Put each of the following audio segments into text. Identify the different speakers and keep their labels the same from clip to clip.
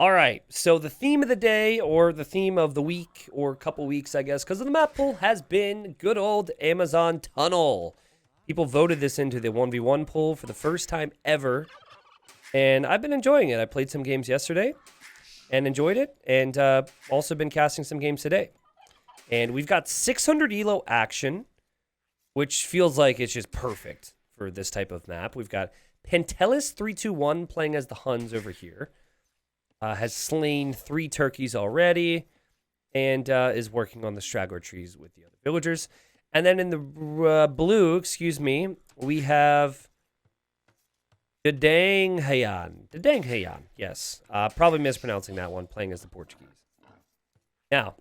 Speaker 1: All right, so the theme of the day, or the theme of the week, or a couple weeks, I guess, because of the map pool, has been good old Amazon Tunnel. People voted this into the 1v1 pool for the first time ever, and I've been enjoying it. I played some games yesterday and enjoyed it, and also been casting some games today. And we've got 600 elo action, which feels like it's just perfect for this type of map. We've got Pentelis321 playing as the Huns over here. Has slain 3 turkeys already, and is working on the straggler trees with the other villagers. And then in the blue, we have Dedanghayan, yes. Probably mispronouncing that one, playing as the Portuguese. Now,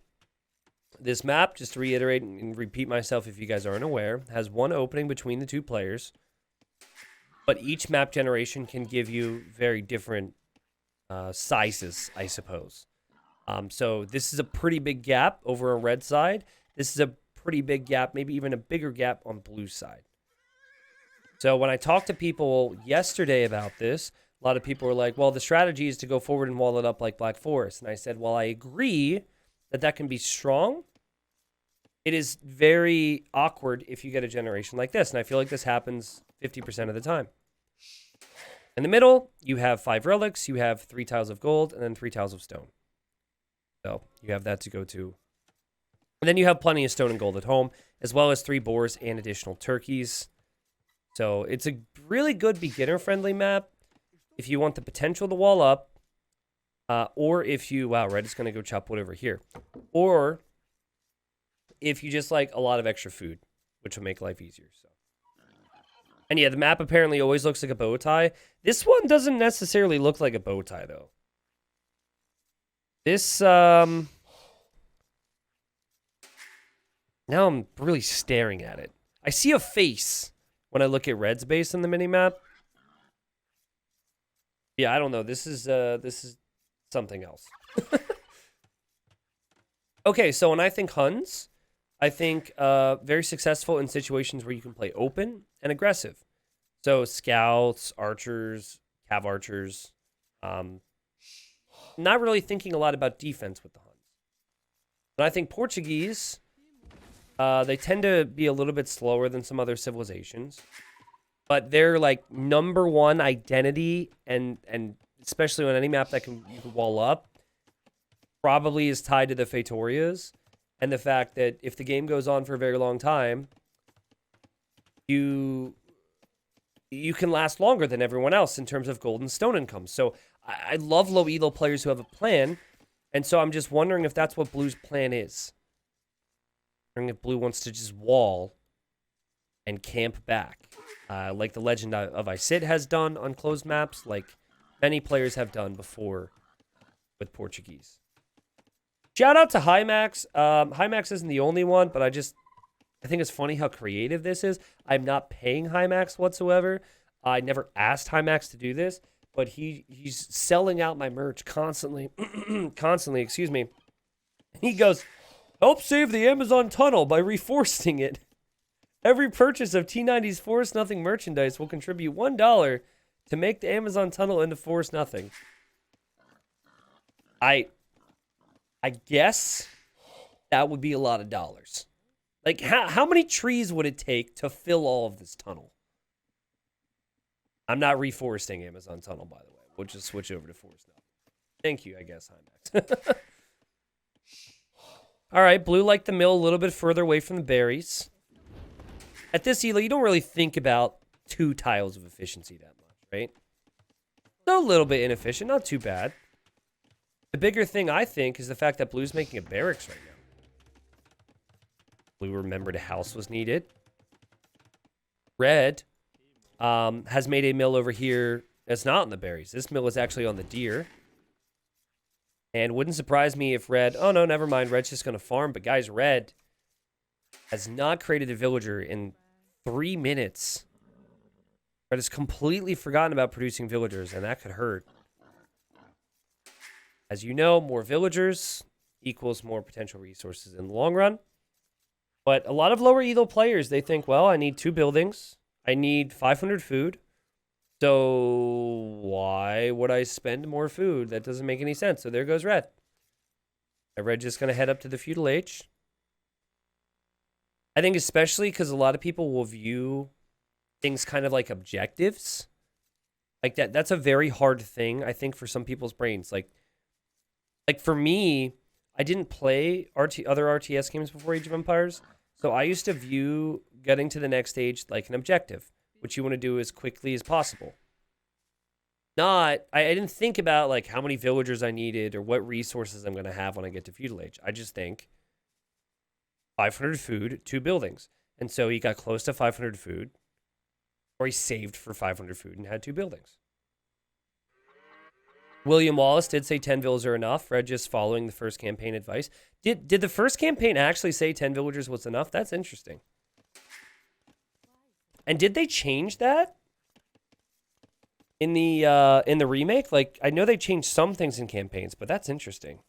Speaker 1: this map, just to reiterate and repeat myself if you guys aren't aware, has one opening between the 2 players, but each map generation can give you very different sizes, I suppose. So this is a pretty big gap over on red side. This is a pretty big gap, maybe even a bigger gap on blue side. So when I talked to people yesterday about this, a lot of people were like, well, the strategy is to go forward and wall it up like Black Forest. And I said, well, I agree that that can be strong. It is very awkward if you get a generation like this. And I feel like this happens 50% of the time. In the middle, you have 5 relics, you have 3 tiles of gold, and then 3 tiles of stone. So you have that to go to. And then you have plenty of stone and gold at home, as well as 3 boars and additional turkeys. So it's a really good beginner-friendly map if you want the potential to wall up, or if you... Wow, red is going to go chop wood over here. Or if you just like a lot of extra food, which will make life easier. So. And yeah, the map apparently always looks like a bow tie. This one doesn't necessarily look like a bow tie, though. This, now I'm really staring at it. I see a face when I look at red's base on the minimap. Yeah, I don't know. This is something else. Okay, so when I think Huns, I think very successful in situations where you can play open and aggressive. So scouts, archers, cav archers. Not really thinking a lot about defense with the Huns. And I think Portuguese, they tend to be a little bit slower than some other civilizations. But their like #1 identity, and especially on any map that you can wall up, probably is tied to the Fetorias. And the fact that if the game goes on for a very long time, you can last longer than everyone else in terms of gold and stone income. So I love low elo players who have a plan. And so I'm just wondering if that's what Blue's plan is. Wondering if Blue wants to just wall and camp back. Like the Legend of Isid has done on closed maps. Like many players have done before with Portuguese. Shout out to Hymax. Hymax isn't the only one, but I think it's funny how creative this is. I'm not paying Hymax whatsoever. I never asked Hymax to do this, but he's selling out my merch constantly. Constantly, excuse me. He goes, help save the Amazon tunnel by reforesting it. Every purchase of T90's Forest Nothing merchandise will contribute $1 to make the Amazon tunnel into Forest Nothing. I guess that would be a lot of dollars. Like, how many trees would it take to fill all of this tunnel? I'm not reforesting Amazon tunnel, by the way. We'll just switch over to Forest Nothing. Thank you, I guess, Hymax. All right, Blue liked the mill a little bit further away from the berries. At this elo, you don't really think about 2 tiles of efficiency that much, right? A little bit inefficient, not too bad. The bigger thing, I think, is the fact that Blue's making a barracks right now. Blue remembered a house was needed. Red has made a mill over here that's not on the berries. This mill is actually on the deer. And wouldn't surprise me if Red... Oh, no, never mind. Red's just going to farm. But, guys, Red has not created a villager in 3 minutes. Red has completely forgotten about producing villagers, and that could hurt. As you know, more villagers equals more potential resources in the long run. But a lot of lower elo players, they think, well, I need 2 buildings. I need 500 food. So why would I spend more food? That doesn't make any sense. So there goes red. Red just going to head up to the feudal H. I think especially because a lot of people will view things kind of like objectives. Like that's a very hard thing, I think, for some people's brains. Like for me, I didn't play other RTS games before Age of Empires. So I used to view getting to the next stage like an objective, which you want to do as quickly as possible. I didn't think about like how many villagers I needed or what resources I'm going to have when I get to feudal age. I just think 500 food, 2 buildings. And so he got close to 500 food, or he saved for 500 food and had 2 buildings. William Wallace did say 10 villas are enough. Red just following the first campaign advice. Did the first campaign actually say 10 villagers was enough? That's interesting. And did they change that in the remake? Like, I know they changed some things in campaigns, but that's interesting.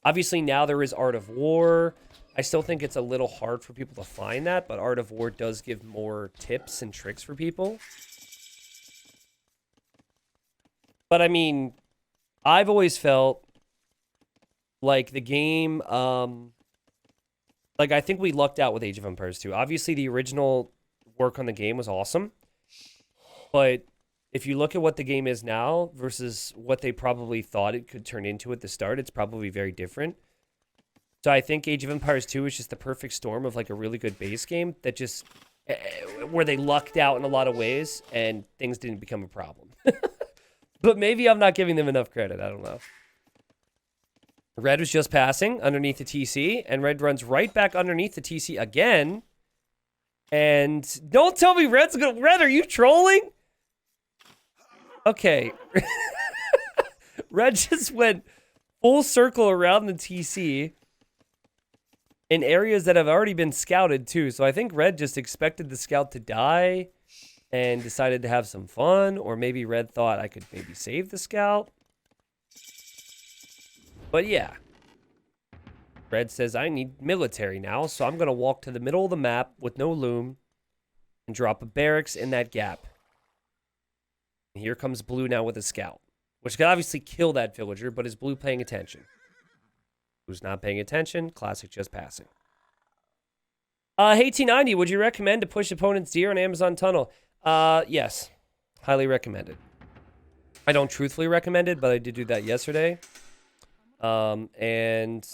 Speaker 1: Obviously, now there is Art of War. I still think it's a little hard for people to find that, but Art of War does give more tips and tricks for people. But I mean, I've always felt like the game, like I think we lucked out with Age of Empires 2. Obviously, the original work on the game was awesome. But if you look at what the game is now versus what they probably thought it could turn into at the start, it's probably very different. So I think Age of Empires 2 is just the perfect storm of like a really good base game that just, where they lucked out in a lot of ways and things didn't become a problem. But maybe I'm not giving them enough credit. I don't know. Red was just passing underneath the TC, and Red runs right back underneath the TC again. And don't tell me Red's gonna... Red, are you trolling? Okay. Red just went full circle around the TC in areas that have already been scouted too. So I think Red just expected the scout to die and decided to have some fun, or maybe Red thought I could maybe save the scout. But yeah. Red says, I need military now, so I'm going to walk to the middle of the map with no loom and drop a barracks in that gap. And here comes Blue now with a scout, which could obviously kill that villager, but is Blue paying attention? Blue's not paying attention. Classic just passing. Hey, T90, would you recommend to push opponent's deer on Amazon Tunnel? Yes. Highly recommended. I don't truthfully recommend it, but I did do that yesterday. And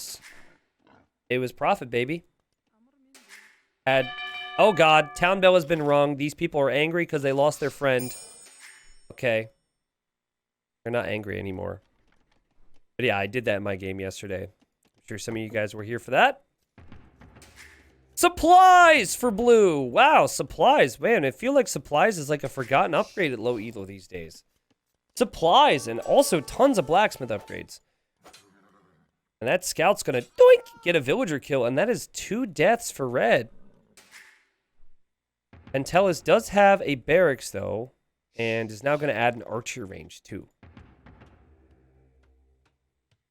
Speaker 1: it was profit, baby. Oh God, Town Bell has been wrong. These people are angry because they lost their friend. Okay. They're not angry anymore. But yeah, I did that in my game yesterday. I'm sure some of you guys were here for that. Supplies for Blue. Wow, supplies. Man, I feel like supplies is like a forgotten upgrade at Low Elo these days. Supplies, and also tons of blacksmith upgrades. And that scout's gonna doink, get a villager kill, and that is 2 deaths for Red. And Tellus does have a barracks, though, and is now gonna add an archer range, too.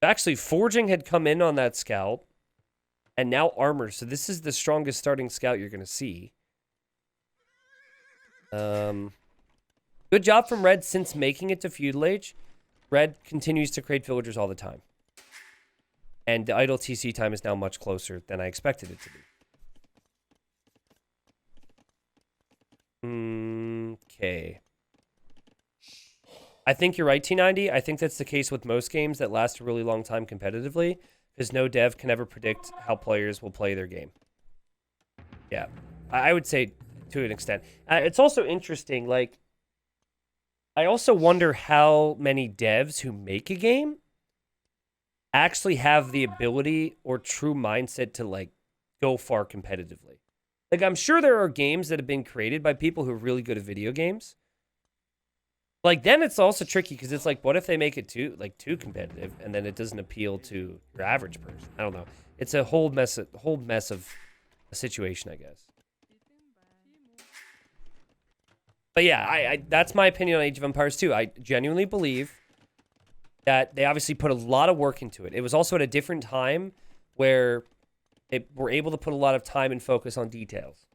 Speaker 1: Actually, forging had come in on that scout. And now armor. So this is the strongest starting scout you're going to see. Good job from Red since making it to feudal age. Red continues to create villagers all the time. And the idle TC time is now much closer than I expected it to be. Okay. I think you're right, T90. I think that's the case with most games that last a really long time competitively. Because no dev can ever predict how players will play their game. Yeah, I would say to an extent. It's also interesting, like, I also wonder how many devs who make a game actually have the ability or true mindset to, like, go far competitively. Like, I'm sure there are games that have been created by people who are really good at video games. Like, then it's also tricky because it's like, what if they make it too competitive and then it doesn't appeal to your average person? I don't know. It's a whole mess of a situation, I guess. But yeah, that's my opinion on Age of Empires 2. I genuinely believe that they obviously put a lot of work into it. It was also at a different time where we're able to put a lot of time and focus on details.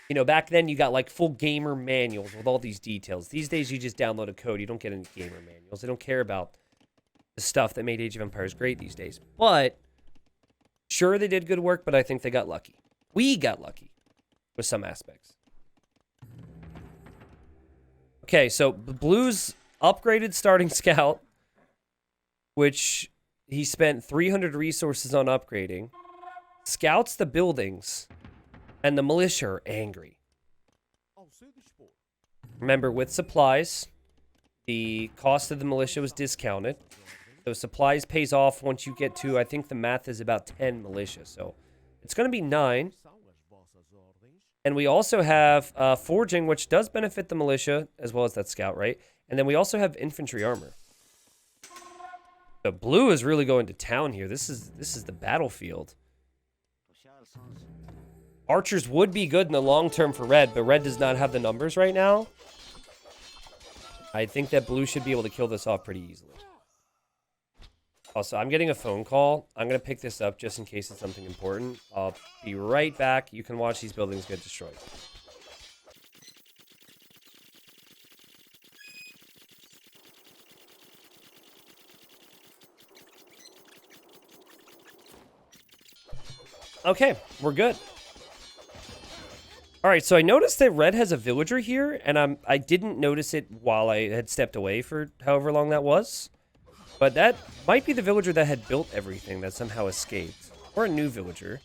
Speaker 1: You know, back then you got like full gamer manuals with all these details. These days you just download a code. You don't get any gamer manuals. They don't care about the stuff that made Age of Empires great these days. But sure, they did good work, but I think they got lucky. We got lucky with some aspects. Okay, so Blue's upgraded starting scout, which he spent 300 resources on upgrading, scouts the buildings, and the militia are angry. Remember, with supplies, the cost of the militia was discounted. So supplies pays off once you get to, I think the math is about 10 militia. So it's going to be 9. And we also have forging, which does benefit the militia, as well as that scout, right? And then we also have infantry armor. So Blue is really going to town here. This is the battlefield. Archers would be good in the long term for Red, but Red does not have the numbers right now. I think that Blue should be able to kill this off pretty easily. Also, I'm getting a phone call. I'm going to pick this up just in case it's something important. I'll be right back. You can watch these buildings get destroyed. Okay, we're good. All right, so I noticed that Red has a villager here, and I didn't notice it while I had stepped away for however long that was. But that might be the villager that had built everything that somehow escaped. Or a new villager.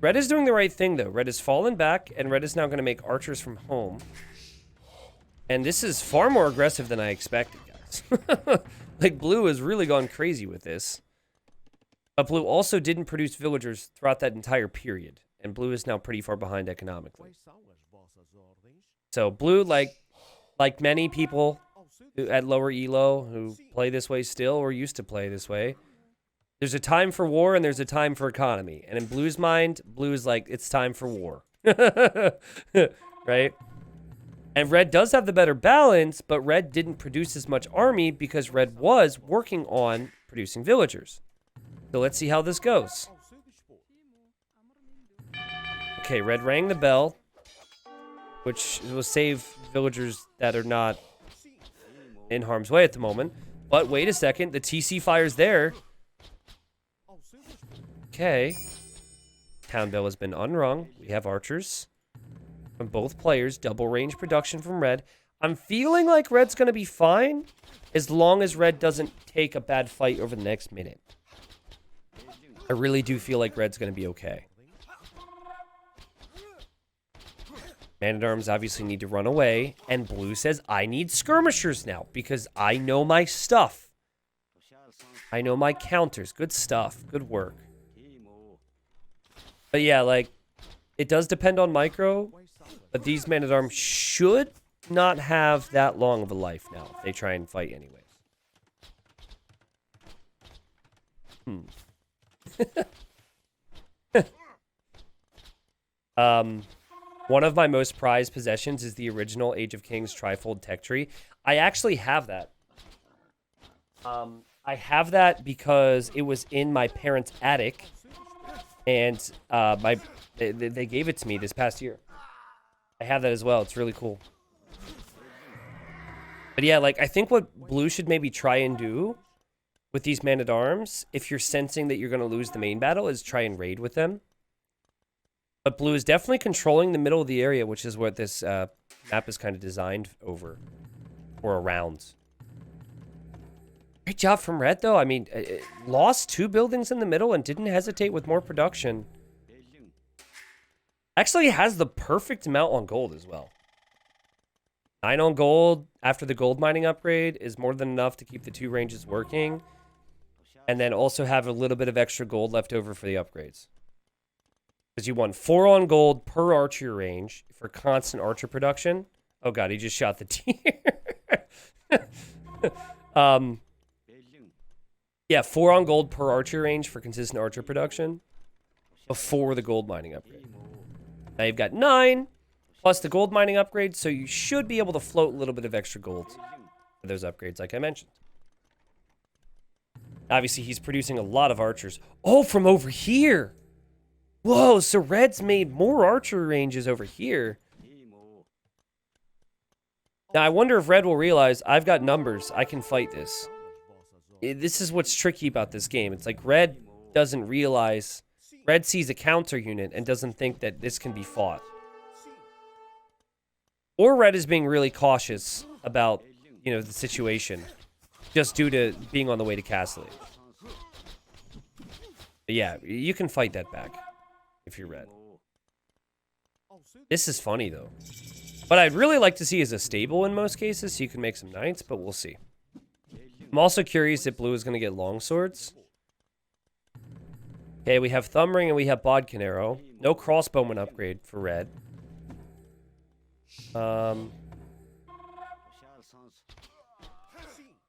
Speaker 1: Red is doing the right thing, though. Red has fallen back, and Red is now going to make archers from home. And this is far more aggressive than I expected, guys. Like, Blue has really gone crazy with this. But Blue also didn't produce villagers throughout that entire period. And Blue is now pretty far behind economically. So Blue, like many people at lower elo who play this way still or used to play this way, there's a time for war and there's a time for economy. And in Blue's mind, Blue is like, it's time for war. Right? And Red does have the better balance, but Red didn't produce as much army because Red was working on producing villagers. So let's see how this goes. Okay, Red rang the bell, which will save villagers that are not in harm's way at the moment. But wait a second, the TC fire's there. Okay. Town bell has been unrung. We have archers from both players. Double range production from Red. I'm feeling like Red's going to be fine as long as Red doesn't take a bad fight over the next minute. I really do feel like Red's going to be okay. Man-at-Arms obviously need to run away, and Blue says, I need skirmishers now, because I know my stuff. I know my counters. Good stuff. Good work. But yeah, like, it does depend on micro, but these Man-at-Arms should not have that long of a life now, if they try and fight anyways. One of my most prized possessions is the original Age of Kings trifold tech tree. I actually have that. I have that because it was in my parents' attic, and they gave it to me this past year. I have that as well. It's really cool. But yeah, like, I think what Blue should maybe try and do with these Man-at-Arms, if you're sensing that you're going to lose the main battle, is try and raid with them. But Blue is definitely controlling the middle of the area, which is what this map is kind of designed over or around. Great job from Red, though. I mean, it lost 2 buildings in the middle and didn't hesitate with more production. Actually has the perfect amount on gold as well. 9 on gold after the gold mining upgrade is more than enough to keep the 2 ranges working. And then also have a little bit of extra gold left over for the upgrades. Because you want 4 on gold per archer range for constant archer production. Oh god, he just shot the deer. Yeah, 4 on gold per archer range for consistent archer production before the gold mining upgrade. Now you've got 9 plus the gold mining upgrade, so you should be able to float a little bit of extra gold for those upgrades, like I mentioned. Obviously, he's producing a lot of archers. Oh, from over here! Whoa, so red's made more archer ranges over here. Now, I wonder if red will realize I've got numbers. I can fight this. This is what's tricky about this game. It's like red doesn't realize. Red sees a counter unit and doesn't think that this can be fought. Or red is being really cautious about, you know, the situation. Just due to being on the way to Castle Age. But yeah, you can fight that back. If you're red. This is funny, though. What I'd really like to see is a stable in most cases, so you can make some knights, but we'll see. I'm also curious if blue is going to get long swords. Okay, we have thumb ring and we have bodkin arrow. No crossbowman upgrade for red.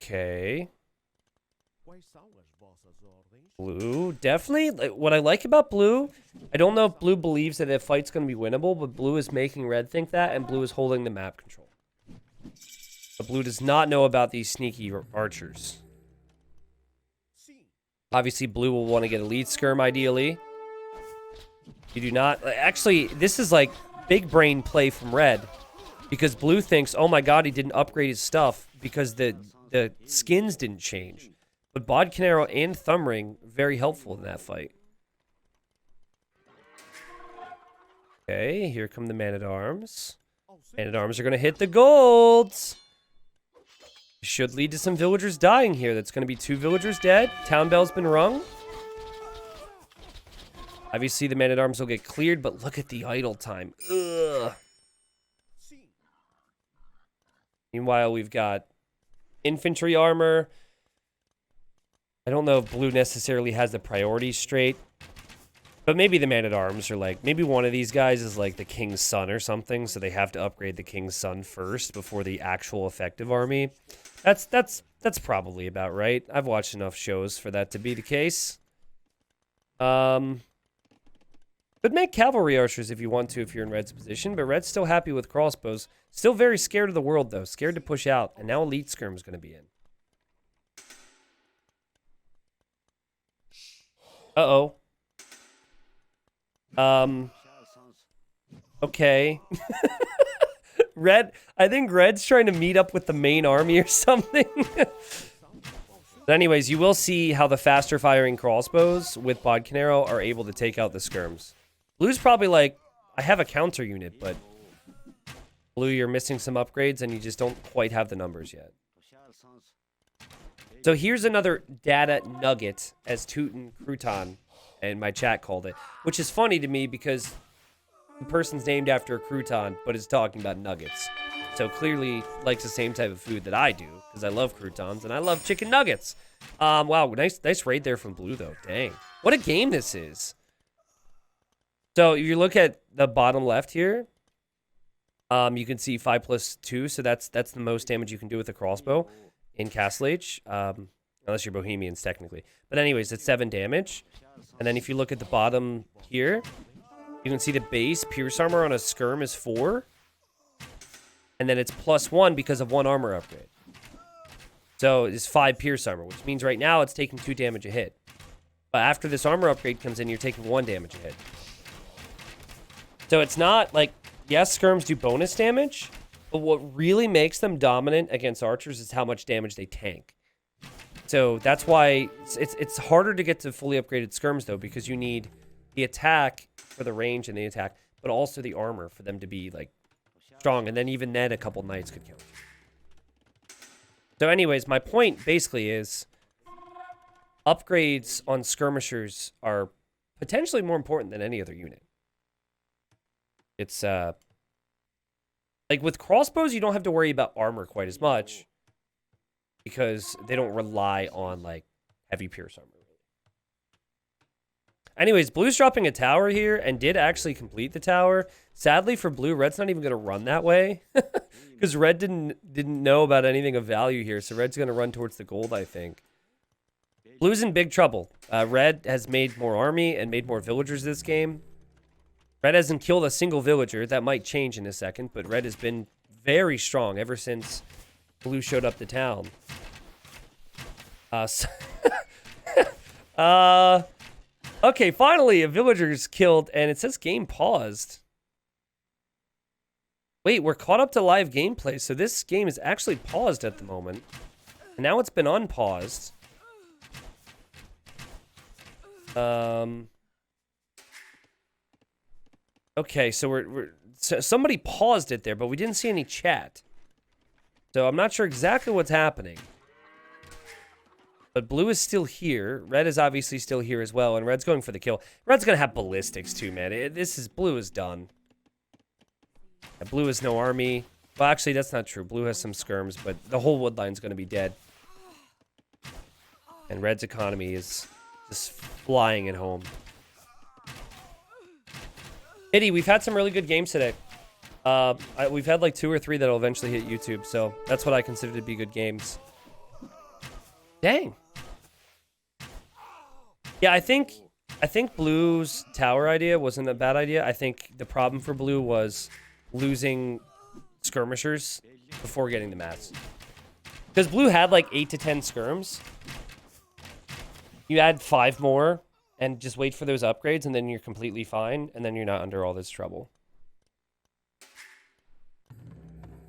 Speaker 1: Okay. Blue, definitely. What I like about blue, I don't know if blue believes that a fight's going to be winnable, but blue is making red think that, and blue is holding the map control. But blue does not know about these sneaky archers. Obviously, blue will want to get a lead skirm, ideally. You do not... Actually, this is like big brain play from red, because blue thinks, oh my god, he didn't upgrade his stuff because the skins didn't change. But bodkin arrow and thumb ring, very helpful in that fight. Okay, here come the man-at-arms. Man-at-arms are going to hit the golds. Should lead to some villagers dying here. That's going to be 2 villagers dead. Town bell's been rung. Obviously, the man-at-arms will get cleared, but look at the idle time. Ugh. Meanwhile, we've got infantry armor. I don't know if blue necessarily has the priorities straight. But maybe the man-at-arms are like... Maybe one of these guys is like the king's son or something, so they have to upgrade the king's son first before the actual effective army. That's probably about right. I've watched enough shows for that to be the case. Could make cavalry archers if you want to, if you're in red's position, but red's still happy with crossbows. Still very scared of the world, though. Scared to push out, and now elite skirm is going to be in. Uh-oh. Okay. Red, I think red's trying to meet up with the main army or something. But anyways, you will see how the faster firing crossbows with bodkin arrow are able to take out the skirms. Blue's probably like, I have a counter unit, but blue, you're missing some upgrades and you just don't quite have the numbers yet. So here's another data nugget, as Tootin' Crouton and my chat called it, which is funny to me because the person's named after a crouton, but is talking about nuggets. So clearly likes the same type of food that I do, because I love croutons and I love chicken nuggets. Wow, nice raid there from blue, though. Dang. What a game this is. So if you look at the bottom left here, you can see 5+2, so that's the most damage you can do with a crossbow in Castle Age, unless you're Bohemians, technically. But anyways, it's 7 damage. And then if you look at the bottom here, you can see the base pierce armor on a skirm is 4. And then it's +1 because of 1 armor upgrade. So it's 5 pierce armor, which means right now it's taking 2 damage a hit. But after this armor upgrade comes in, you're taking 1 damage a hit. So it's not like, yes, skirms do bonus damage, but what really makes them dominant against archers is how much damage they tank. So that's why it's harder to get to fully upgraded skirms, though, because you need the attack for the range and the attack, but also the armor for them to be, like, strong. And then even then, a couple knights could count. So anyways, my point basically is upgrades on skirmishers are potentially more important than any other unit. It's, like, with crossbows, you don't have to worry about armor quite as much, because they don't rely on, like, heavy pierce armor. Anyways, blue's dropping a tower here and did actually complete the tower. Sadly for blue, red's not even going to run that way because red didn't know about anything of value here. So red's going to run towards the gold, I think. Blue's in big trouble. Red has made more army and made more villagers this game. Red hasn't killed a single villager. That might change in a second, but red has been very strong ever since blue showed up to town. Okay, finally, a villager's killed, and it says game paused. Wait, we're caught up to live gameplay, so this game is actually paused at the moment. And now it's been unpaused. Okay, so so somebody paused it there, but we didn't see any chat. So I'm not sure exactly what's happening. But blue is still here. Red is obviously still here as well, and red's going for the kill. Red's gonna have ballistics too, man. Blue is done. Yeah, blue has no army. Well, actually, that's not true. Blue has some skirms, but the whole wood line's gonna be dead. And red's economy is just flying at home. Pity, we've had some really good games today. We've had like 2 or 3 that'll eventually hit YouTube, so that's what I consider to be good games. Dang. Yeah, I think blue's tower idea wasn't a bad idea. I think the problem for blue was losing skirmishers before getting the mats. Because blue had like 8 to 10 skirms. You add 5 more and just wait for those upgrades, and then you're completely fine, and then you're not under all this trouble.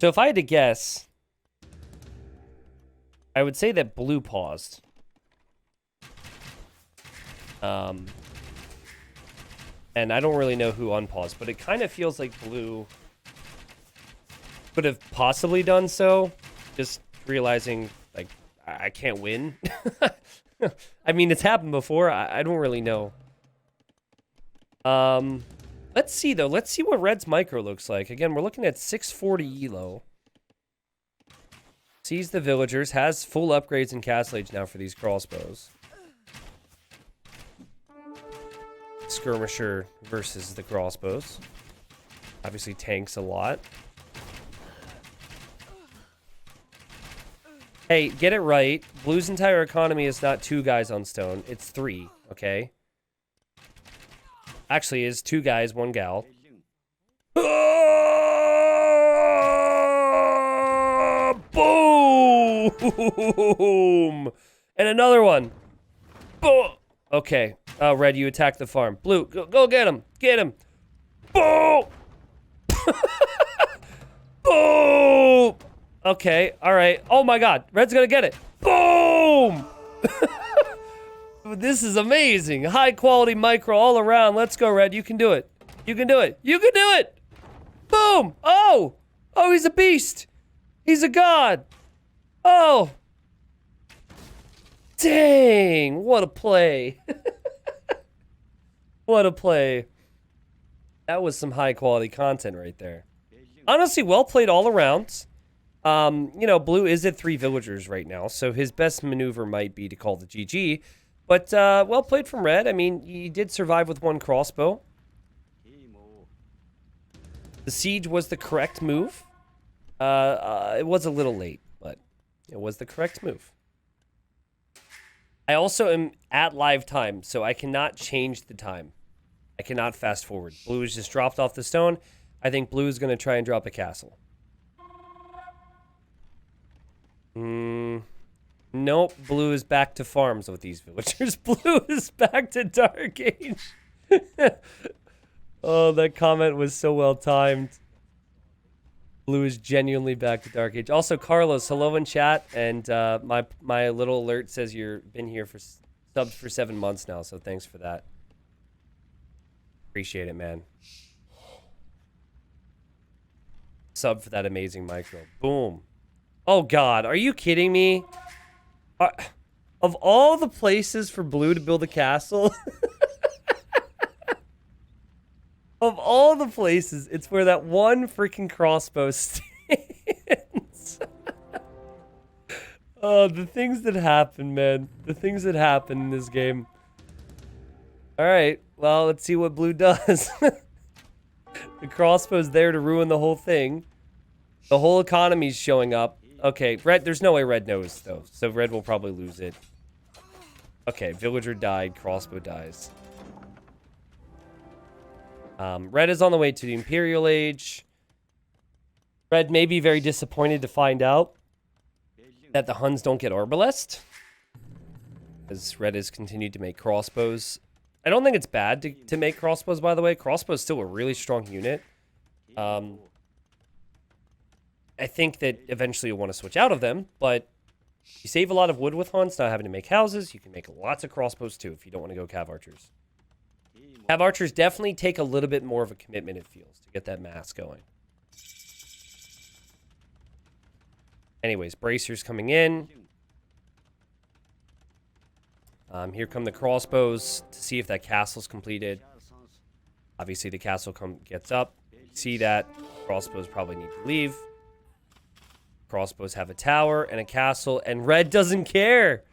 Speaker 1: So if I had to guess, I would say that blue paused. And I don't really know who unpaused, but it kind of feels like blue could have possibly done so, just realizing, like, I can't win. I mean, it's happened before. I don't really know. Let's see, though. Let's see what red's micro looks like. Again, we're looking at 640 elo. Sees the villagers, has full upgrades and castle age now for these crossbows. Skirmisher versus the crossbows. Obviously tanks a lot. Hey, get it right. Blue's entire economy is not 2 guys on stone. It's 3, okay? Actually, it's 2 guys, 1 gal. Boom! And another one. Boom! Okay. Red, you attack the farm. Blue, go get him. Get him. Boom! Boom! Okay, all right. Oh my god, red's gonna get it. Boom! This is amazing. High quality micro all around. Let's go, red. You can do it. You can do it. You can do it! Boom! Oh! Oh, he's a beast! He's a god! Oh! Dang! What a play. What a play. That was some high quality content right there. Honestly, well played all around. You know, blue is at 3 villagers right now, so his best maneuver might be to call the GG. But, well played from red. I mean, he did survive with 1 crossbow. The siege was the correct move. It was a little late, but it was the correct move. I also am at live time, so I cannot change the time. I cannot fast forward. Blue has just dropped off the stone. I think blue is going to try and drop a castle. Nope. Blue is back to farms with these villagers. Blue is back to Dark Age. Oh, that comment was so well timed. Blue is genuinely back to Dark Age. Also, Carlos, hello in chat, and my little alert says you've been here for subbed for 7 months now, so thanks for that. Appreciate it, man. Sub for that amazing micro. Boom. Oh god, are you kidding me? Of all the places for blue to build a castle, of all the places, it's where that one freaking crossbow stands. Oh, the things that happen, man. The things that happen in this game. Alright, well, let's see what blue does. The crossbow's there to ruin the whole thing. The whole economy's showing up. Okay, red, there's no way red knows, though. So red will probably lose it. Okay, villager died, crossbow dies. Red is on the way to the Imperial Age. Red may be very disappointed to find out that the Huns don't get Arbalest, as red has continued to make crossbows I don't think it's bad to make crossbows, by the way. Crossbow is still a really strong unit. I think that eventually you'll want to switch out of them, but you save a lot of wood with Huns, not having to make houses. You can make lots of crossbows, too, if you don't want to go Cav Archers. Cav Archers definitely take a little bit more of a commitment, it feels, to get that mass going. Anyways, bracers coming in. Here come the crossbows to see if that castle's completed. Obviously, the castle gets up. See that. Crossbows probably need to leave. Crossbows have a tower and a castle, and red doesn't care.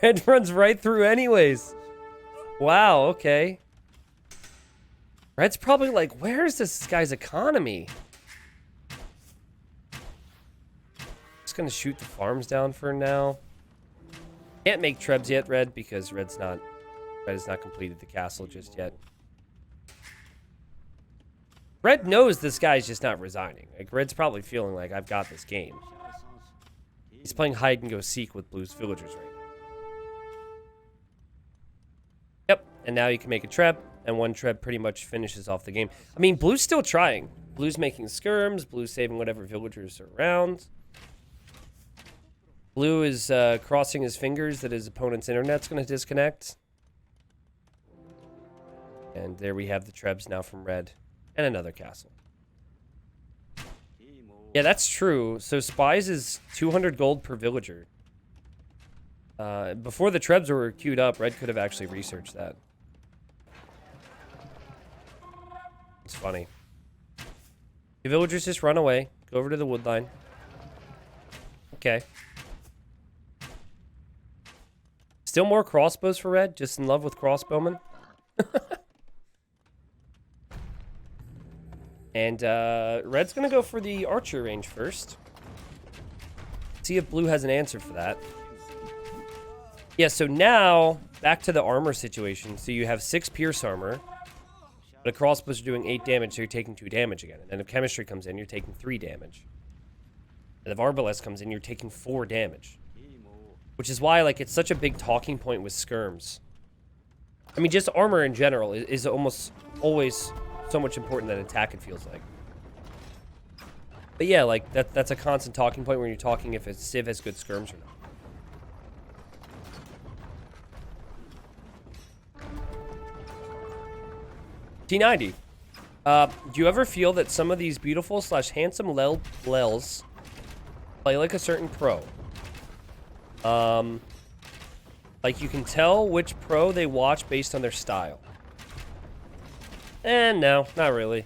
Speaker 1: Red runs right through anyways. Wow, okay. Red's probably like, where's this guy's economy? Just gonna shoot the farms down for now. Can't make trebs yet, Red, because Red has not completed the castle just yet. Red knows this guy's just not resigning. Like, Red's probably feeling like, I've got this game. He's playing hide and go seek with Blue's villagers right now. Yep, and now you can make a treb, and one treb pretty much finishes off the game. I mean, Blue's still trying. Blue's making skirms. Blue's saving whatever villagers are around. Blue is crossing his fingers that his opponent's internet's going to disconnect. And there we have the trebs now from Red. And another castle. Yeah, that's true. So Spies is 200 gold per villager. Before the trebs were queued up, Red could have actually researched that. It's funny. The villagers just run away. Go over to the wood line. Okay. Still more crossbows for Red? Just in love with crossbowmen? And Red's going to go for the archer range first. See if Blue has an answer for that. Yeah, so now, back to the armor situation. So you have 6 pierce armor. But a crossbows are doing 8 damage, so you're taking 2 damage again. And then if chemistry comes in, you're taking 3 damage. And if arbalest comes in, you're taking 4 damage. Which is why, like, it's such a big talking point with skirms. I mean, just armor in general is almost always so much important than attack, it feels like. But yeah, like, that's a constant talking point when you're talking if Civ has good skirms or not. T90. Do you ever feel that some of these beautiful / handsome LELs play like a certain pro? Like you can tell which pro they watch based on their style. No, not really.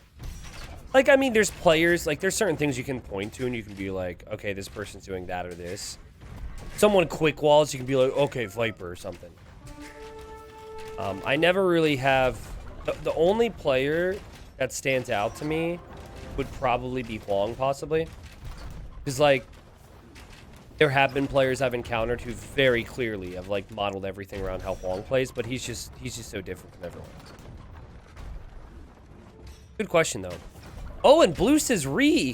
Speaker 1: Like, I mean, there's players, like, there's certain things you can point to and you can be like, okay, this person's doing that or this. Someone quick walls, you can be like, okay, Viper or something. I never really have... The only player that stands out to me would probably be Huang, possibly. Because, like, there have been players I've encountered who very clearly have, like, modeled everything around how Huang plays, but he's just so different from everyone. Good question, though. Oh, and Blue says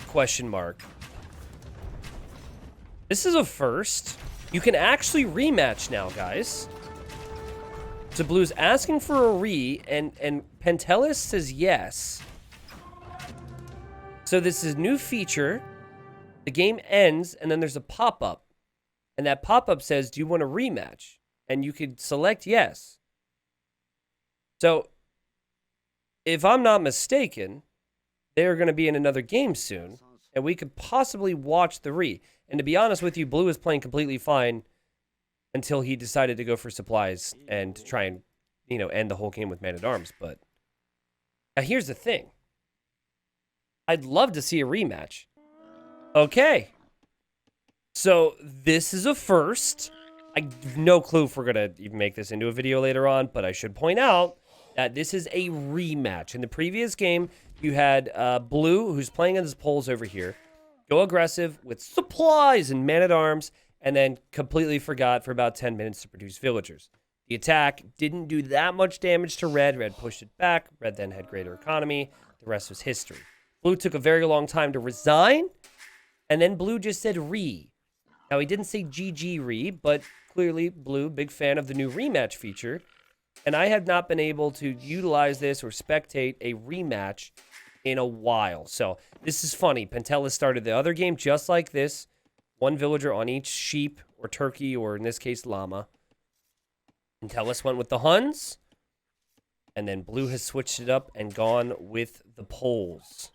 Speaker 1: question mark. This is a first. You can actually rematch now, guys. So Blue's asking for a and Pentelis says yes. So this is a new feature. The game ends, and then there's a pop-up. And that pop-up says, do you want a rematch? And you could select yes. So, if I'm not mistaken, they're going to be in another game soon, and we could possibly watch the And to be honest with you, Blue is playing completely fine until he decided to go for supplies and to try and, you know, end the whole game with man-at-arms. But now here's the thing. I'd love to see a rematch. Okay. So this is a first. I have no clue if we're going to even make this into a video later on, but I should point out that this is a rematch. In the previous game, you had Blue, who's playing on his poles over here, go aggressive with supplies and man-at-arms, and then completely forgot for about 10 minutes to produce villagers. The attack didn't do that much damage to Red. Red pushed it back. Red then had greater economy. The rest was history. Blue took a very long time to resign, and then Blue just said Now, he didn't say GG but clearly Blue, big fan of the new rematch feature. and I have not been able to utilize this or spectate a rematch in a while. So this is funny. Pentella started the other game just like this. One villager on each sheep or turkey, or in this case, llama. Pentelis went with the Huns. And then blue has switched it up and gone with the poles.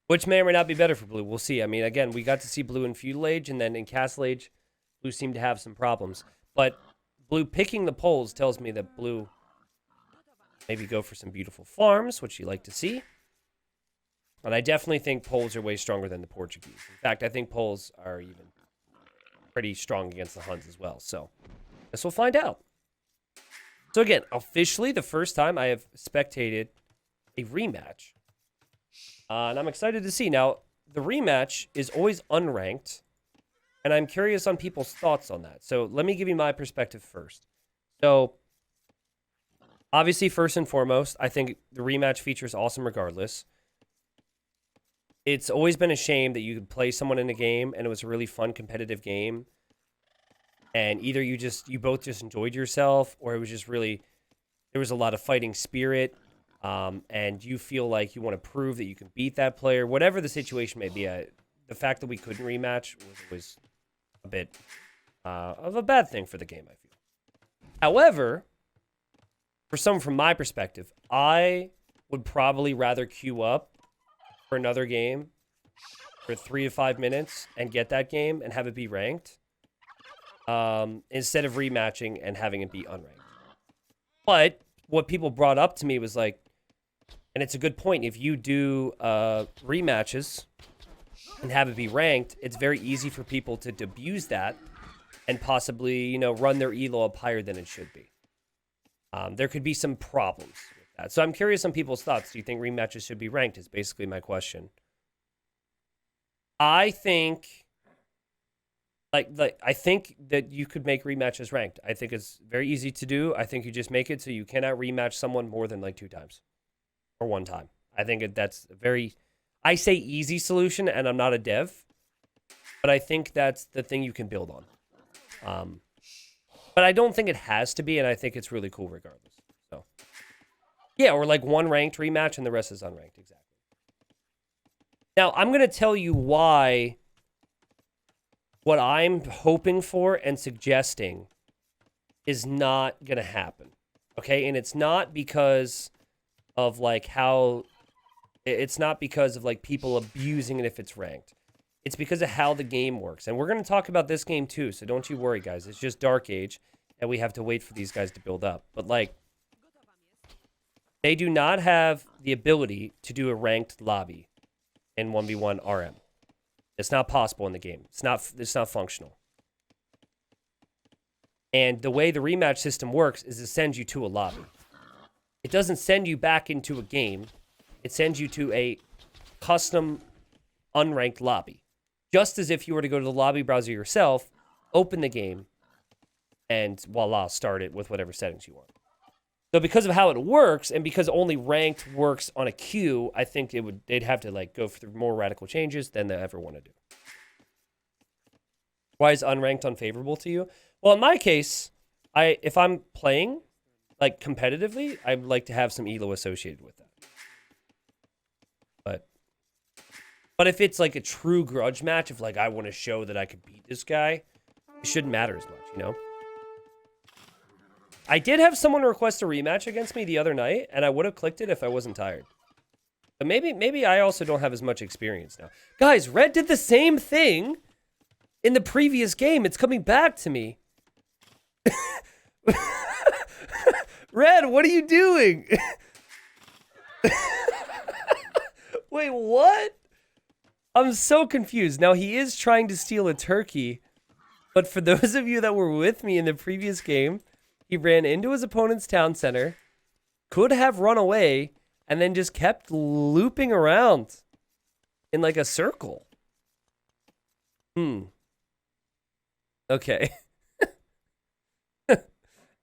Speaker 1: Which may or may not be better for blue. We'll see. I mean, again, we got to see blue in Feudal Age, and then in Castle Age, blue seemed to have some problems. But blue picking the poles tells me that blue maybe go for some beautiful farms, which you like to see. And I definitely think poles are way stronger than the Portuguese. In fact, I think poles are even pretty strong against the Huns as well. So, I guess we'll find out. So again, officially the first time I have spectated a rematch. And I'm excited to see. Now, the rematch is always unranked. And I'm curious on people's thoughts on that. So let me give you my perspective first. So, obviously, first and foremost, I think the rematch feature is awesome regardless. It's always been a shame that you could play someone in a game and it was a really fun competitive game. And either you both just enjoyed yourself, or it was just really, there was a lot of fighting spirit. And you feel like you want to prove that you can beat that player, whatever the situation may be. The fact that we couldn't rematch was a bit of a bad thing for the game, I feel. However, for someone from my perspective, I would probably rather queue up for another game for 3 to 5 minutes and get that game and have it be ranked instead of rematching and having it be unranked. But what people brought up to me was like, and it's a good point, if you do rematches and have it be ranked, it's very easy for people to abuse that and possibly, run their elo up higher than it should be. There could be some problems with that. So I'm curious on people's thoughts. Do you think rematches should be ranked is basically my question. I think I think that you could make rematches ranked. I think it's very easy to do. I think you just make it so you cannot rematch someone more than 2 times or 1 time. I think that's a very, I say easy solution, and I'm not a dev, but I think that's the thing you can build on. But I don't think it has to be, and I think it's really cool regardless. So, yeah, or 1 ranked rematch and the rest is unranked. Exactly. Now, I'm going to tell you why what I'm hoping for and suggesting is not going to happen. Okay? And it's not because of it's not because of people abusing it if it's ranked. It's because of how the game works. And we're going to talk about this game too, so don't you worry, guys. It's just Dark Age, and we have to wait for these guys to build up. But they do not have the ability to do a ranked lobby in 1v1 RM. It's not possible in the game. It's not functional. And the way the rematch system works is it sends you to a lobby. It doesn't send you back into a game. It sends you to a custom unranked lobby. Just as if you were to go to the lobby browser yourself, open the game, and voila, start it with whatever settings you want. So because of how it works, and because only ranked works on a queue, I think they'd have to go through more radical changes than they ever want to do. Why is unranked unfavorable to you? Well, in my case, if I'm playing competitively, I'd like to have some elo associated with that. But if it's a true grudge match, if I want to show that I could beat this guy, it shouldn't matter as much, I did have someone request a rematch against me the other night, and I would have clicked it if I wasn't tired. But maybe I also don't have as much experience now. Guys, Red did the same thing in the previous game. It's coming back to me. Red, what are you doing? Wait, what? I'm so confused. Now, he is trying to steal a turkey, but for those of you that were with me in the previous game, he ran into his opponent's town center, could have run away, and then just kept looping around in a circle. Okay.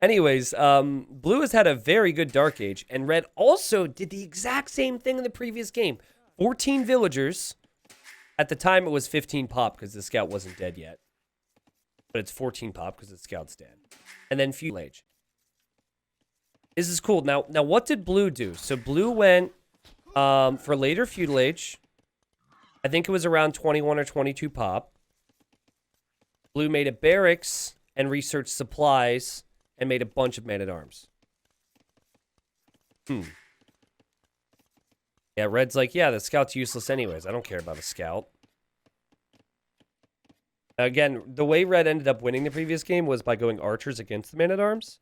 Speaker 1: Anyways, Blue has had a very good Dark Age, and Red also did the exact same thing in the previous game. 14 villagers. At the time, it was 15 pop because the scout wasn't dead yet. But it's 14 pop because the scout's dead. And then Feudal Age. This is cool. Now, what did blue do? So blue went for later feudal age. I think it was around 21 or 22 pop. Blue made a barracks and researched supplies and made a bunch of man-at-arms. Yeah, red's like, yeah, the scout's useless anyways. I don't care about a scout. Again, the way red ended up winning the previous game was by going archers against the man-at-arms.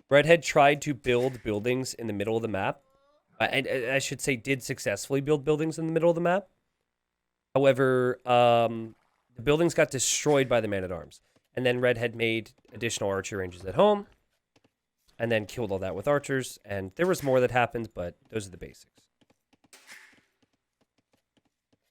Speaker 1: Red had tried to build buildings in the middle of the map. And I should say did successfully build buildings in the middle of the map. However, the buildings got destroyed by the man-at-arms. And then red had made additional archer ranges at home. And then killed all that with archers. And there was more that happened, but those are the basics.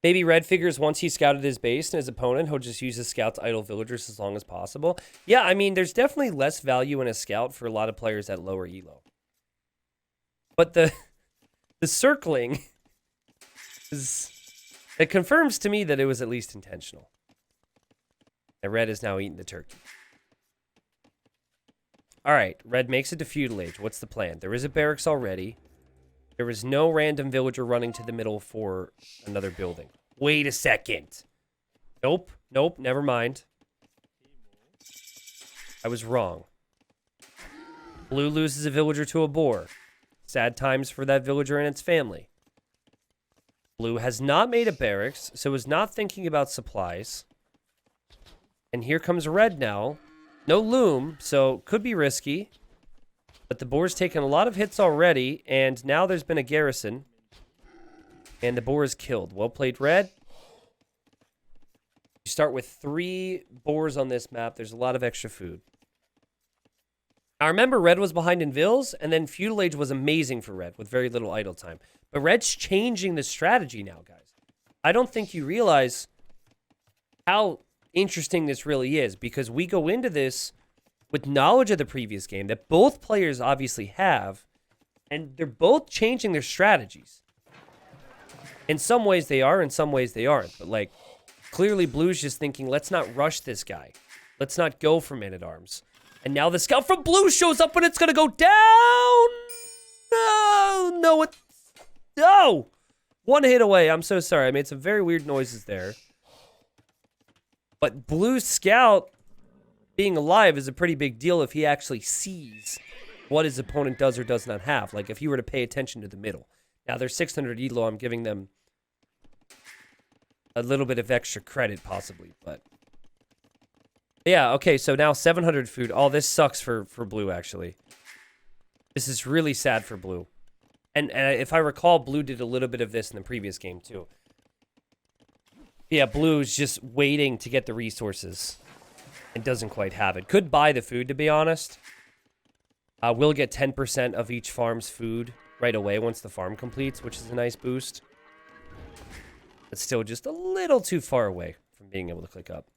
Speaker 1: Maybe red figures once he scouted his base and his opponent, he'll just use his scout to idle villagers as long as possible. Yeah, I mean, there's definitely less value in a scout for a lot of players at lower elo. But the circling it confirms to me that it was at least intentional. And red is now eating the turkey. All right, red makes it to feudal age. What's the plan? There is a barracks already. There is no random villager running to the middle for another building. Wait a second. Nope, never mind. I was wrong. Blue loses a villager to a boar. Sad times for that villager and its family. Blue has not made a barracks, so is not thinking about supplies. And here comes red now. No loom, so could be risky. But the boar's taken a lot of hits already, and now there's been a garrison. And the boar is killed. Well played, red. You start with 3 boars on this map. There's a lot of extra food. I remember red was behind in vills, and then feudal age was amazing for red with very little idle time. But red's changing the strategy now, guys. I don't think you realize how interesting this really is, because we go into this with knowledge of the previous game that both players obviously have, and they're both changing their strategies. In some ways they are, in some ways they aren't. But, like, clearly blue's just thinking, let's not rush this guy. Let's not go for man-at-arms. And now the scout from blue shows up and it's going to go down. No. One hit away. I'm so sorry. I made some very weird noises there. But blue's scout being alive is a pretty big deal if he actually sees what his opponent does or does not have. Like if he were to pay attention to the middle. Now they're 600 elo. I'm giving them a little bit of extra credit possibly, but yeah, okay, so now 700 food. Oh, this sucks for blue, actually. This is really sad for blue. And if I recall, blue did a little bit of this in the previous game, too. Yeah, blue's just waiting to get the resources and doesn't quite have it. Could buy the food, to be honest. Will get 10% of each farm's food right away once the farm completes, which is a nice boost. But still just a little too far away from being able to click up.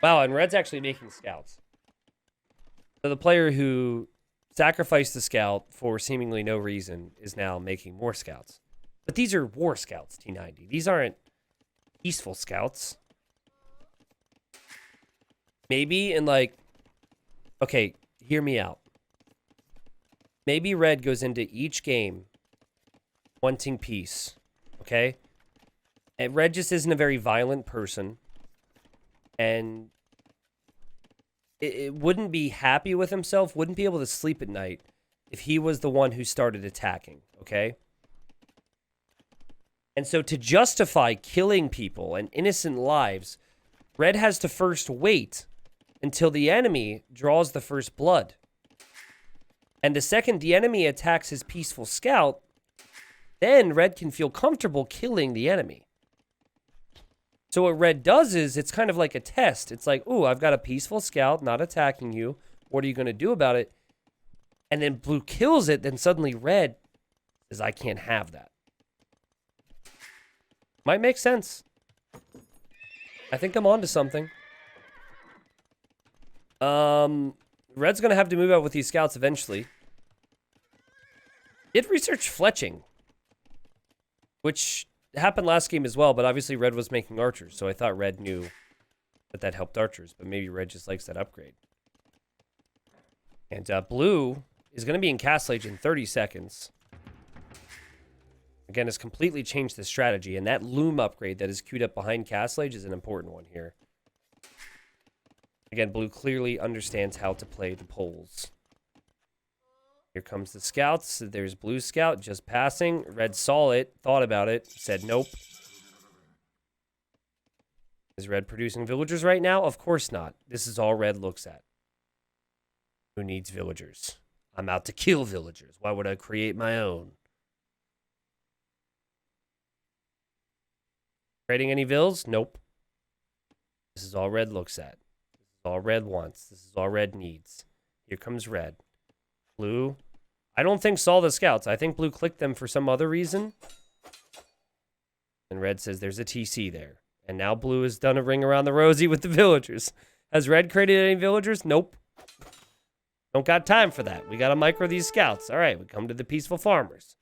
Speaker 1: Wow, and red's actually making scouts. So the player who sacrificed the scout for seemingly no reason is now making more scouts. But these are war scouts, T90. These aren't peaceful scouts. Maybe in like... Okay, hear me out. Maybe red goes into each game wanting peace. Okay? And red just isn't a very violent person. And it wouldn't be happy with himself, wouldn't be able to sleep at night if he was the one who started attacking, okay? And so to justify killing people and innocent lives, red has to first wait until the enemy draws the first blood. And the second the enemy attacks his peaceful scout, then red can feel comfortable killing the enemy. So what red does is, it's kind of like a test. It's like, ooh, I've got a peaceful scout not attacking you. What are you going to do about it? And then blue kills it, then suddenly red says, I can't have that. Might make sense. I think I'm onto something. Red's going to have to move out with these scouts eventually. Did research fletching, which happened last game as well, but obviously red was making archers, so I thought red knew that helped archers, but maybe red just likes that upgrade. And blue is going to be in Castle Age in 30 seconds. Again, has completely changed the strategy, and that Loom upgrade that is queued up behind Castle Age is an important one here. Again, blue clearly understands how to play the poles. Here comes the scouts. There's blue scout just passing. Red saw it, thought about it, said nope. Is red producing villagers right now? Of course not. This is all red looks at. Who needs villagers? I'm out to kill villagers. Why would I create my own? Creating any vills? Nope. This is all red looks at. This is all red wants. This is all red needs. Here comes red. Blue. I don't think saw the scouts. I think blue clicked them for some other reason. And red says there's a TC there. And now blue has done a ring around the rosy with the villagers. Has red created any villagers? Nope. Don't got time for that. We got to micro these scouts. All right, we come to the peaceful farmers.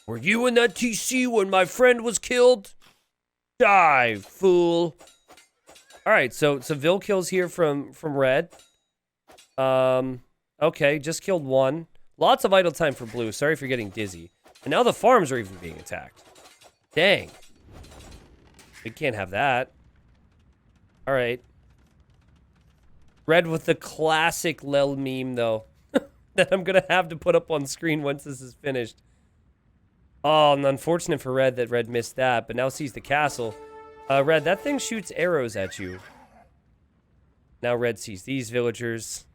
Speaker 1: Were you in that TC when my friend was killed? Die, fool. All right, so Vill kills here from red. Okay, just killed one. Lots of idle time for blue. Sorry for getting dizzy. And now the farms are even being attacked. Dang. We can't have that. All right. Red with the classic LEL meme, though, that I'm going to have to put up on screen once this is finished. Oh, and unfortunate for red that red missed that, but now sees the castle. Red, that thing shoots arrows at you. Now red sees these villagers.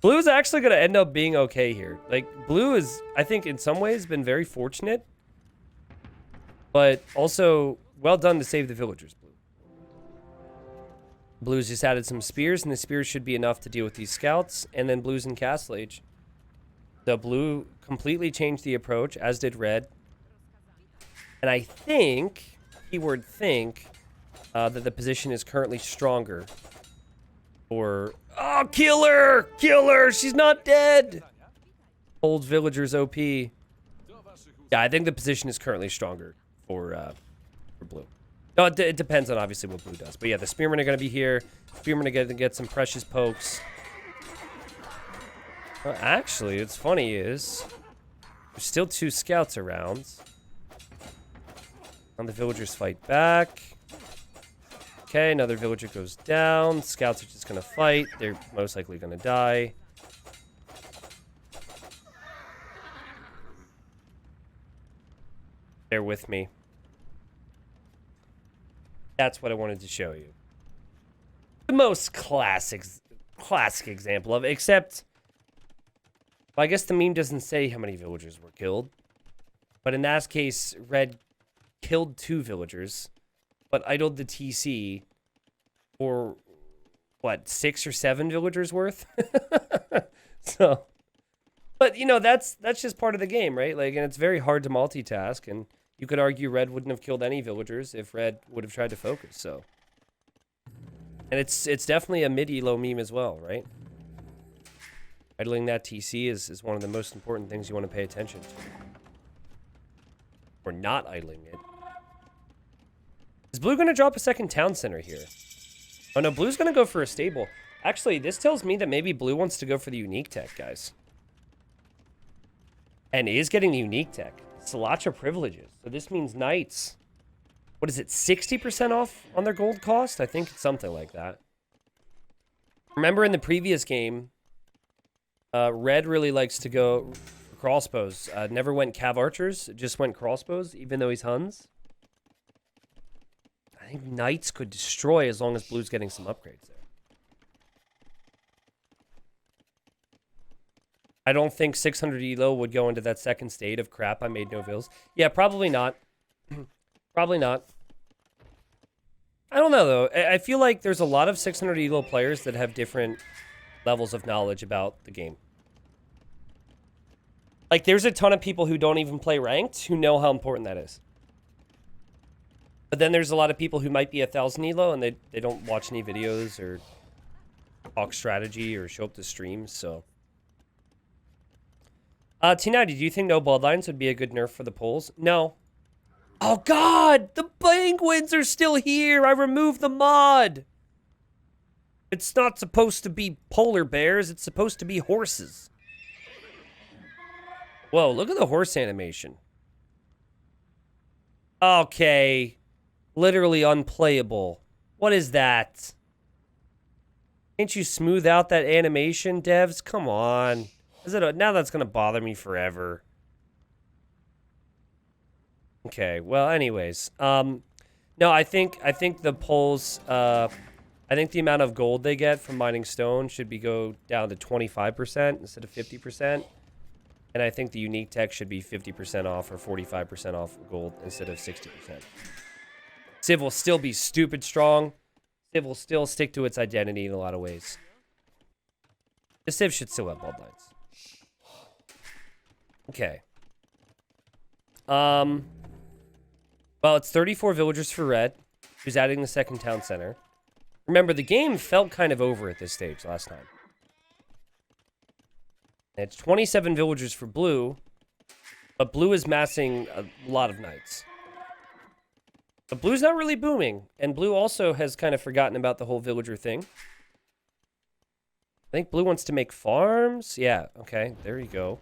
Speaker 1: Blue is actually going to end up being okay here. Like, blue is, I think, in some ways been very fortunate. But also, well done to save the villagers, blue. Blue's just added some spears, and the spears should be enough to deal with these scouts. And then blue's in Castle Age. So blue completely changed the approach, as did red. And I think, keyword think, that the position is currently stronger. Or, oh, kill her! Kill her! She's not dead! Old villagers OP. Yeah, I think the position is currently stronger for blue. No, it depends on obviously what blue does. But yeah, the spearmen are going to be here. Spearmen are going to get some precious pokes. Well, actually, what's funny is there's still 2 scouts around. And the villagers fight back. Okay, another villager goes down. Scouts are just going to fight. They're most likely going to die. Bear with me. That's what I wanted to show you. The most classic example of it, except... Well, I guess the meme doesn't say how many villagers were killed. But in that case, red killed 2 villagers, but idled the TC for, what, 6 or 7 villagers worth? So, but, you know, that's just part of the game, right? Like, and it's very hard to multitask, and you could argue red wouldn't have killed any villagers if red would have tried to focus, so. And it's definitely a mid-elo meme as well, right? Idling that TC is one of the most important things you want to pay attention to. Or not idling it. Is blue going to drop a second town center here? Oh no, blue's going to go for a stable. Actually, this tells me that maybe blue wants to go for the unique tech, guys. And is getting the unique tech. Sriracha privileges. So this means knights. What is it, 60% off on their gold cost? I think it's something like that. Remember in the previous game, red really likes to go for crossbows. Never went cav archers, just went crossbows, even though he's Huns. I think knights could destroy as long as blue's getting some upgrades there. I don't think 600 elo would go into that second state of crap, I made no vills. Yeah, probably not. Probably not. I don't know, though. I feel like there's a lot of 600 elo players that have different levels of knowledge about the game. Like, there's a ton of people who don't even play ranked who know how important that is. But then there's a lot of people who might be 1,000 elo and they don't watch any videos or talk strategy or show up to streams, so... T90, do you think no bloodlines would be a good nerf for the polls? No. Oh, God! The penguins are still here! I removed the mod! It's not supposed to be polar bears. It's supposed to be horses. Whoa, look at the horse animation. Okay. Literally unplayable. What is that? Can't you smooth out that animation, devs? Come on. Now that's going to bother me forever. Okay, well, anyways. No, I think the polls, I think the amount of gold they get from mining stone should go down to 25% instead of 50%. And I think the unique tech should be 50% off or 45% off gold instead of 60%. Civ will still be stupid strong. Civ will still stick to its identity in a lot of ways. The Civ should still have bloodlines. Okay. Well, it's 34 villagers for red, who's adding the second town center. Remember, the game felt kind of over at this stage last time. And it's 27 villagers for blue, but blue is massing a lot of knights. But blue's not really booming, and blue also has kind of forgotten about the whole villager thing. I think blue wants to make farms. Yeah, okay, there you go.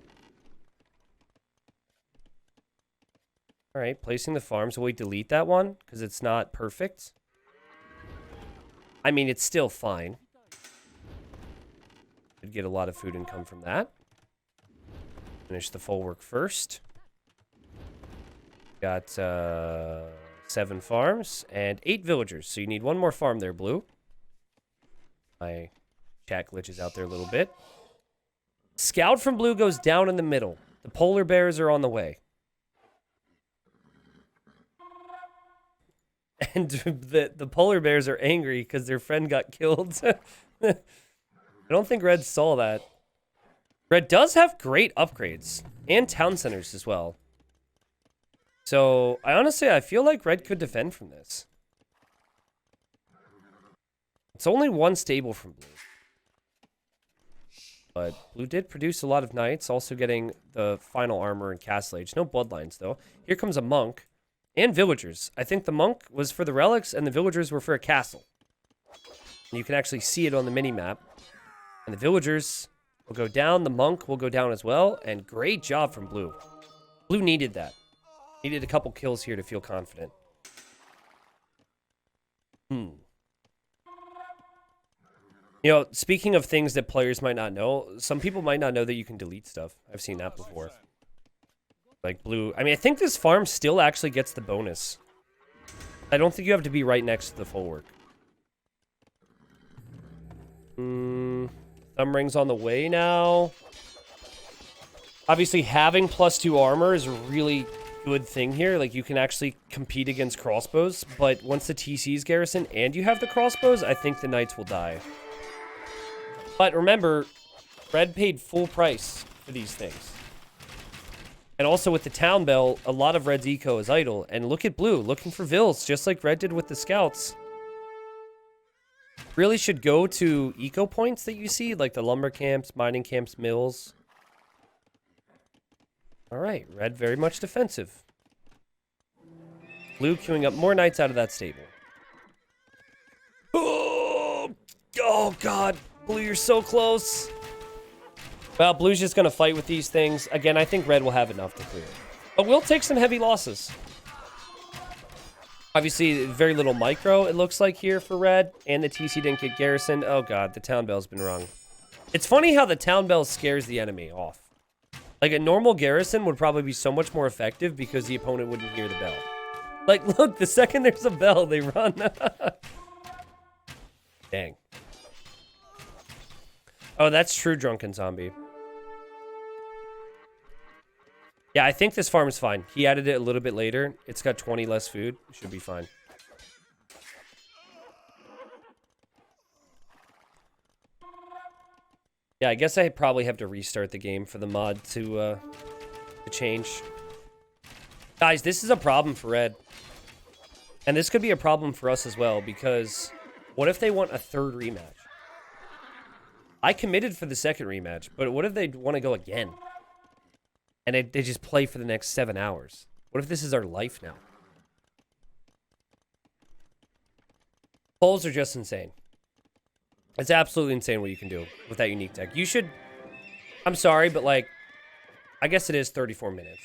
Speaker 1: All right, placing the farms. Will we delete that one? Because it's not perfect. I mean, it's still fine. Could get a lot of food income from that. Finish the full work first. Got 7 farms and 8 villagers. So you need one more farm there, blue. My chat glitches out there a little bit. Scout from blue goes down in the middle. The polar bears are on the way. And the polar bears are angry because their friend got killed. I don't think Red saw that. Red does have great upgrades and town centers as well. So, I feel like Red could defend from this. It's only one stable from blue. But blue did produce a lot of knights, also getting the final armor and castle age. No bloodlines, though. Here comes a monk and villagers. I think the monk was for the relics and the villagers were for a castle. And you can actually see it on the mini-map. And the villagers will go down. The monk will go down as well. And great job from blue. Blue needed that. Needed a couple kills here to feel confident. You know, speaking of things that players might not know, some people might not know that you can delete stuff. I've seen that before. Like blue. I mean, I think this farm still actually gets the bonus. I don't think you have to be right next to the full work. Thumb rings on the way now. Obviously, having +2 armor is a really good thing here. Like, you can actually compete against crossbows. But once the TC's garrison and you have the crossbows, I think the knights will die. But remember, Red paid full price for these things. And also with the town bell, a lot of Red's eco is idle. And look at blue, looking for vills, just like Red did with the scouts. Really should go to eco points that you see, like the lumber camps, mining camps, mills. All right, Red very much defensive. Blue queuing up more knights out of that stable. Oh God. Blue, you're so close. Well, blue's just going to fight with these things. Again, I think red will have enough to clear. But we'll take some heavy losses. Obviously, very little micro, it looks like, here for red. And the TC didn't get garrisoned. Oh, God, the town bell's been rung. It's funny how the town bell scares the enemy off. Like, a normal garrison would probably be so much more effective because the opponent wouldn't hear the bell. Like, look, the second there's a bell, they run. Dang. Oh, that's true, Drunken Zombie. Yeah, I think this farm is fine. He added it a little bit later. It's got 20 less food. Should be fine. Yeah, I guess I probably have to restart the game for the mod to change. Guys, this is a problem for red. And this could be a problem for us as well, because what if they want a third rematch? I committed for the second rematch, but what if they want to go again? And they just play for the next 7 hours? What if this is our life now? Polls are just insane. It's absolutely insane what you can do with that unique tech. You should... I'm sorry, but like... I guess it is 34 minutes.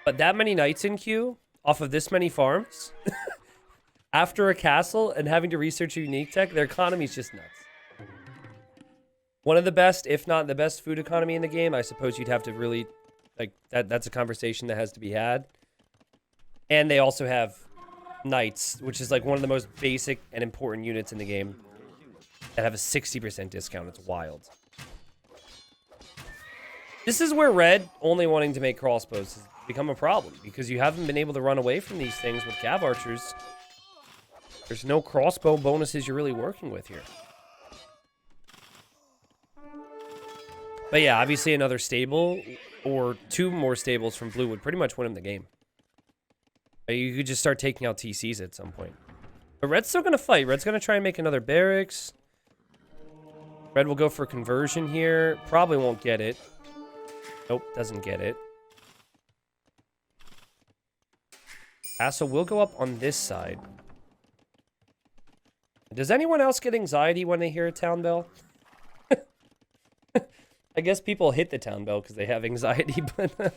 Speaker 1: But that many knights in queue, off of this many farms, after a castle and having to research a unique tech, their economy is just nuts. One of the best, if not the best food economy in the game. I suppose you'd have to really... Like, that's a conversation that has to be had. And they also have knights, which is like one of the most basic and important units in the game that have a 60% discount. It's wild. This is where red only wanting to make crossbows has become a problem, because you haven't been able to run away from these things with cav archers. There's no crossbow bonuses you're really working with here. But yeah, obviously another stable or two more stables from blue would pretty much win him the game. You could just start taking out TCs at some point. But red's still going to fight. Red's going to try and make another barracks. Red will go for conversion here. Probably won't get it. Nope, doesn't get it. Castle will go up on this side. Does anyone else get anxiety when they hear a town bell? I guess people hit the town bell because they have anxiety, but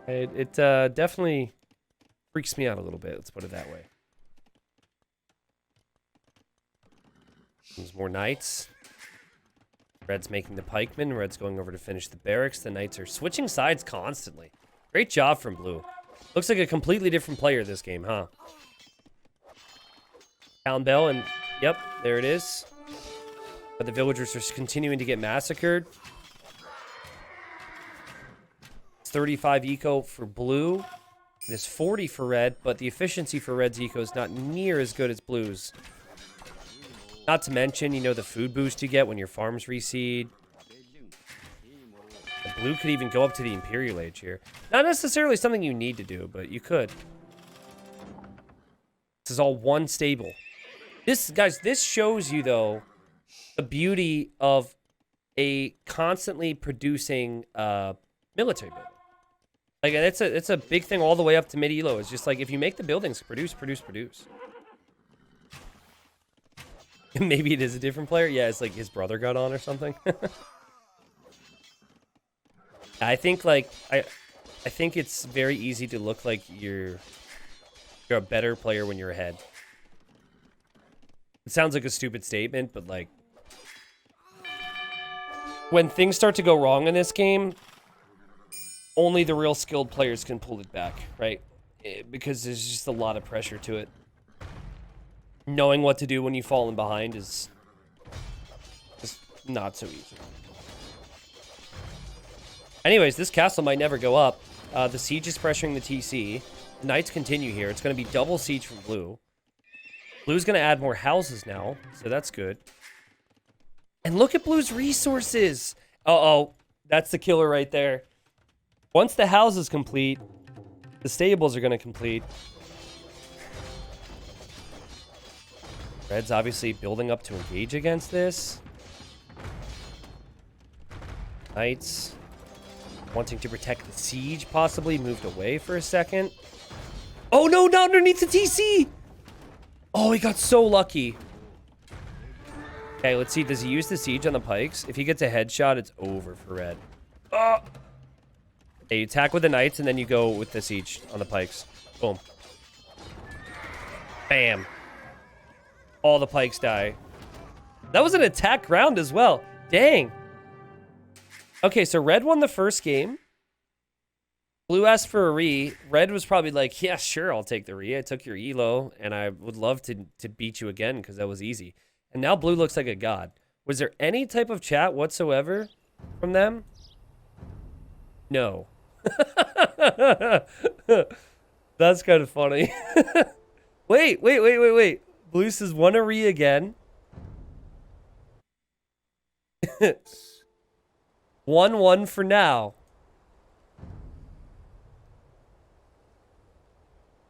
Speaker 1: it definitely freaks me out a little bit. Let's put it that way. There's more knights. Red's making the pikemen. Red's going over to finish the barracks. The knights are switching sides constantly. Great job from blue. Looks like a completely different player this game, huh? Town bell, and yep, there it is. But the villagers are continuing to get massacred. It's 35 eco for blue. It is 40 for red, but the efficiency for red's eco is not near as good as blue's. Not to mention, you know, the food boost you get when your farms reseed. The blue could even go up to the Imperial Age here. Not necessarily something you need to do, but you could. This is all one stable. This, guys, this shows you, though, the beauty of a constantly producing military building. Like, it's a big thing all the way up to mid-elo. It's just like, if you make the buildings produce. Maybe it is a different player. Yeah, it's like his brother got on or something. I think, like, I think it's very easy to look like you're a better player when you're ahead. It sounds like a stupid statement, but, like, when things start to go wrong in this game, only the real skilled players can pull it back, right? Because there's just a lot of pressure to it. Knowing what to do when you've fallen behind is just not so easy. Anyways, this castle might never go up. The siege is pressuring the TC. The knights continue here. It's going to be double siege from blue. Blue's going to add more houses now, so that's good. And look at blue's resources. Uh-oh, that's the killer right there. Once the house is complete, the stables are going to complete. Red's obviously building up to engage against this. Knights wanting to protect the siege, possibly moved away for a second. Oh no, not underneath the TC! Oh, he got so lucky. Okay, let's see. Does he use the siege on the pikes? If he gets a headshot, it's over for red. Oh! Okay, you attack with the knights, and then you go with the siege on the pikes. Boom. Bam. All the pikes die. That was an attack round as well. Dang. Okay, so red won the first game. Blue asked for a re. Red was probably like, yeah, sure, I'll take the re. I took your elo, and I would love to beat you again because that was easy. And now blue looks like a god. Was there any type of chat whatsoever from them? No. That's kind of funny. Wait. Blue says one a re again. 1-1 for now.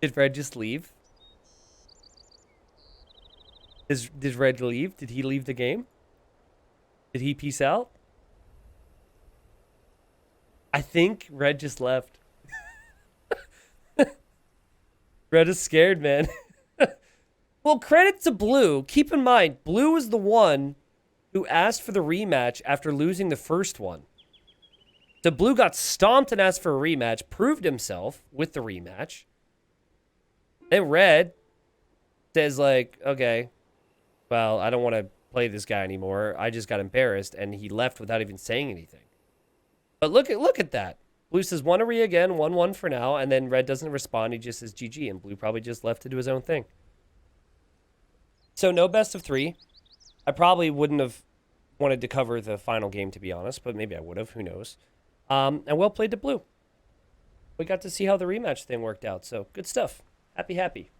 Speaker 1: Did Red just leave? Did Red leave? Did he leave the game? Did he peace out? I think Red just left. Red is scared, man. Well, credit to Blue. Keep in mind, Blue was the one who asked for the rematch after losing the first one. So Blue got stomped and asked for a rematch, proved himself with the rematch. Then Red says, like, okay, well, I don't want to play this guy anymore. I just got embarrassed, and he left without even saying anything. But look at that. Blue says 1-1 again, 1-1 for now, and then Red doesn't respond. He just says GG, and Blue probably just left to do his own thing. So no best of 3. I probably wouldn't have wanted to cover the final game, to be honest, but maybe I would have. Who knows? And well played to Blue. We got to see how the rematch thing worked out, so good stuff. Happy.